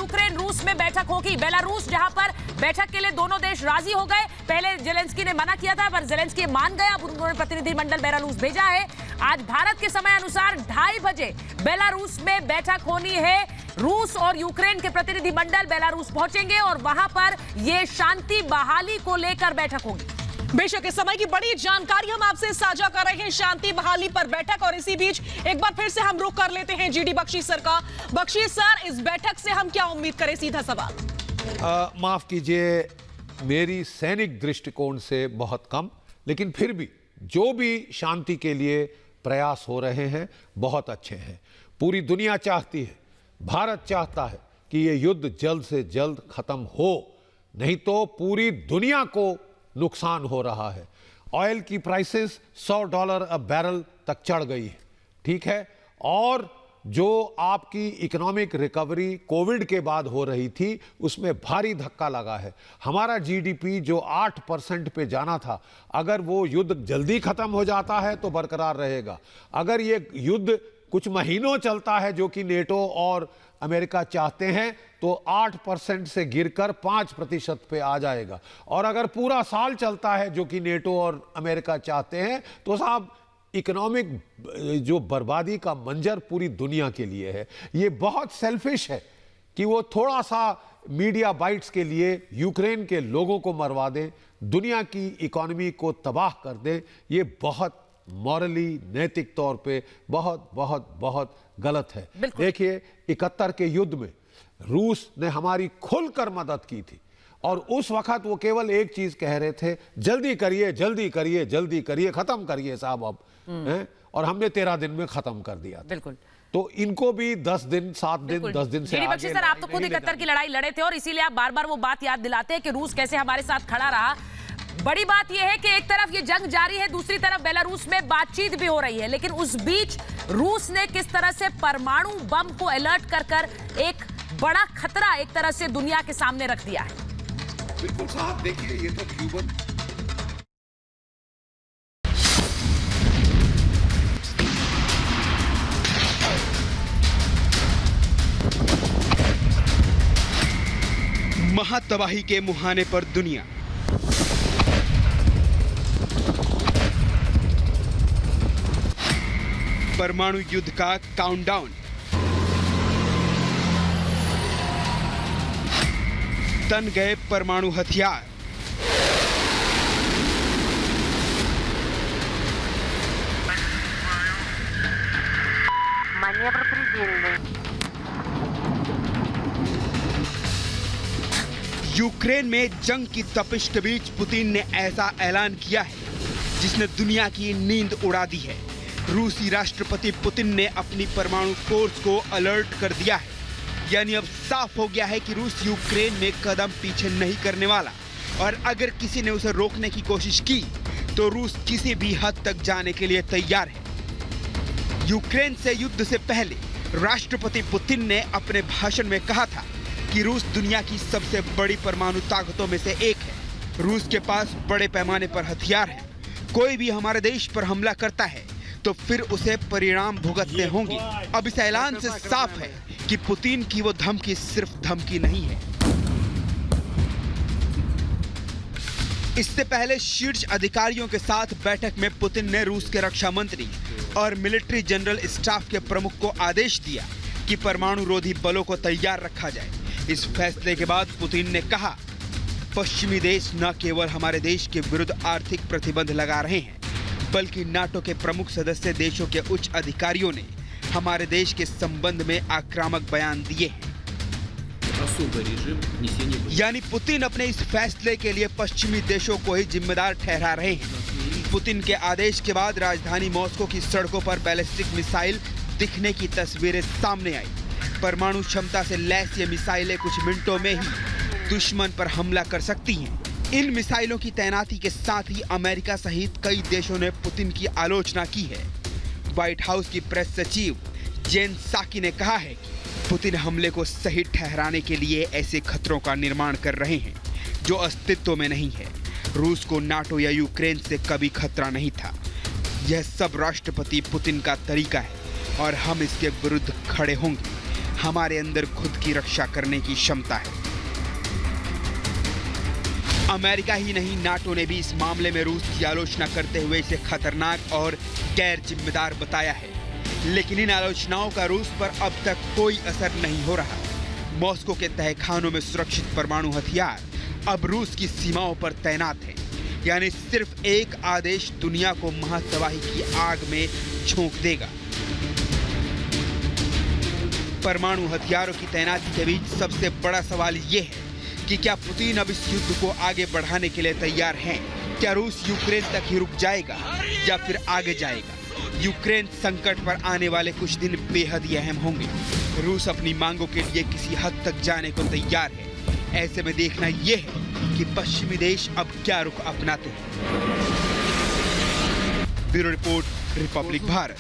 Ukraine रूस में बैठक होगी। बेलारूस जहां पर बैठक के लिए दोनों देश राजी हो गए। पहले जेलेंस्की ने मना किया था, पर जेलेंस्की मान गया। अब उन्होंने प्रतिनिधिमंडल बेलारूस भेजा है। आज भारत के समय अनुसार 2:30 बजे बेलारूस में बैठक होनी है। रूस और यूक्रेन के प्रतिनिधिमंडल बेलारूस पहुंचेंगे और वहां पर यह शांति बहाली को लेकर बैठक होगी। बेशक इस समय की बड़ी जानकारी हम आपसे साझा कर रहे हैं शांति बहाली पर बैठक। और इसी बीच एक बार फिर से हम रुख कर लेते हैं जीडी बख्शी सर का। बख्शी सर, इस बैठक से हम क्या उम्मीद करें? सीधा सवाल। माफ कीजिए, मेरी सैनिक दृष्टिकोण से बहुत कम, लेकिन फिर भी जो भी शांति के लिए प्रयास हो रहे हैं बहुत अच्छे हैं। पूरी दुनिया चाहती है, भारत चाहता है कि ये युद्ध जल्द से जल्द खत्म हो, नहीं तो पूरी दुनिया को नुकसान हो रहा है। ऑयल की प्राइसेस $100 अ बैरल तक चढ़ गई है, ठीक है। और जो आपकी इकोनॉमिक रिकवरी कोविड के बाद हो रही थी, उसमें भारी धक्का लगा है। हमारा जीडीपी जो 8% पे जाना था, अगर वो युद्ध जल्दी खत्म हो जाता है तो बरकरार रहेगा। अगर ये युद्ध कुछ महीनों चलता है, जो कि नेटो और अमेरिका चाहते हैं, तो 8% से गिरकर 5% पे आ जाएगा। और अगर पूरा साल चलता है, जो कि नेटो और अमेरिका चाहते हैं, तो साहब इकोनॉमिक जो बर्बादी का मंजर पूरी दुनिया के लिए है। ये बहुत सेल्फिश है कि वो थोड़ा सा मीडिया बाइट्स के लिए यूक्रेन के लोगों को मरवा दें, दुनिया की इकोनॉमी को तबाह कर दें। ये बहुत मॉरली, नैतिक तौर पे बहुत बहुत बहुत गलत है। देखिए, 71 के युद्ध में रूस ने हमारी खुलकर मदद की थी, और उस वक्त वो केवल एक चीज कह रहे थे, जल्दी करिए, जल्दी करिए, जल्दी करिए, खत्म करिए साहब अब हैं? और हमने 13 दिन में खत्म कर दिया। बिल्कुल। तो इनको भी 10 दिन, 7 दिन, 10 दिन से बख्शी सर, आप तो खुद 71 की लड़ाई लड़े थे, और इसीलिए आप बार बार वो बात याद दिलाते हैं कि रूस कैसे हमारे साथ खड़ा रहा। बड़ी बात यह है कि एक तरफ ये जंग जारी है, दूसरी तरफ बेलारूस में बातचीत भी हो रही है, लेकिन उस बीच रूस ने किस तरह से परमाणु बम को अलर्ट कर कर एक बड़ा खतरा एक तरह से दुनिया के सामने रख दिया है। बिल्कुल साहब, देखिए ये तो क्यूबन महातबाही के मुहाने पर दुनिया। परमाणु युद्ध का काउंटडाउन। तन गए परमाणु हथियार। Маневр предельный. यूक्रेन में जंग की तपिश के बीच पुतिन ने ऐसा ऐलान किया है जिसने दुनिया की नींद उड़ा दी है। रूसी राष्ट्रपति पुतिन ने अपनी परमाणु फोर्स को अलर्ट कर दिया है। यानी अब साफ हो गया है कि रूस यूक्रेन में कदम पीछे नहीं करने वाला, और अगर किसी ने उसे रोकने की कोशिश की तो रूस किसी भी हद तक जाने के लिए तैयार है। यूक्रेन से युद्ध से पहले राष्ट्रपति पुतिन ने अपने भाषण में कहा था कि रूस दुनिया की सबसे बड़ी परमाणु ताकतों में से एक है। रूस के पास बड़े पैमाने पर हथियार है। कोई भी हमारे देश पर हमला करता है तो फिर उसे परिणाम भुगतने होंगे। अब इस ऐलान से साफ है कि पुतिन की वो धमकी सिर्फ धमकी नहीं है। इससे पहले शीर्ष अधिकारियों के साथ बैठक में पुतिन ने रूस के रक्षा मंत्री और मिलिट्री जनरल स्टाफ के प्रमुख को आदेश दिया कि परमाणु रोधी बलों को तैयार रखा जाए। इस फैसले के बाद पुतिन ने कहा, पश्चिमी देश न केवल हमारे देश के विरुद्ध आर्थिक प्रतिबंध लगा रहे हैं, बल्कि नाटो के प्रमुख सदस्य देशों के उच्च अधिकारियों ने हमारे देश के संबंध में आक्रामक बयान दिए हैं। यानी पुतिन अपने इस फैसले के लिए पश्चिमी देशों को ही जिम्मेदार ठहरा रहे हैं। पुतिन के आदेश के बाद राजधानी मॉस्को की सड़कों पर बैलिस्टिक मिसाइल दिखने की तस्वीरें सामने आई। परमाणु क्षमता से लैस ये मिसाइलें कुछ मिनटों में ही दुश्मन पर हमला कर सकती हैं। इन मिसाइलों की तैनाती के साथ ही अमेरिका सहित कई देशों ने पुतिन की आलोचना की है। व्हाइट हाउस की प्रेस सचिव जेन साकी ने कहा है कि पुतिन हमले को सही ठहराने के लिए ऐसे खतरों का निर्माण कर रहे हैं जो अस्तित्व में नहीं है। रूस को नाटो या यूक्रेन से कभी खतरा नहीं था। यह सब राष्ट्रपति पुतिन का तरीका है और हम इसके विरुद्ध खड़े होंगे। हमारे अंदर खुद की रक्षा करने की क्षमता है। अमेरिका ही नहीं, नाटो ने भी इस मामले में रूस की आलोचना करते हुए इसे खतरनाक और गैर जिम्मेदार बताया है। लेकिन इन आलोचनाओं का रूस पर अब तक कोई असर नहीं हो रहा। मॉस्को के तहखानों में सुरक्षित परमाणु हथियार अब रूस की सीमाओं पर तैनात हैं। यानी सिर्फ एक आदेश दुनिया को महातबाही की आग में झोंक देगा। परमाणु हथियारों की तैनाती के बीच सबसे बड़ा सवाल ये है कि क्या पुतिन अब इस युद्ध को आगे बढ़ाने के लिए तैयार हैं? क्या रूस यूक्रेन तक ही रुक जाएगा या फिर आगे जाएगा? यूक्रेन संकट पर आने वाले कुछ दिन बेहद ही अहम होंगे। रूस अपनी मांगों के लिए किसी हद तक जाने को तैयार है। ऐसे में देखना यह है कि पश्चिमी देश अब क्या रुख अपनाते हैं। Bureau report, Republic Bharat.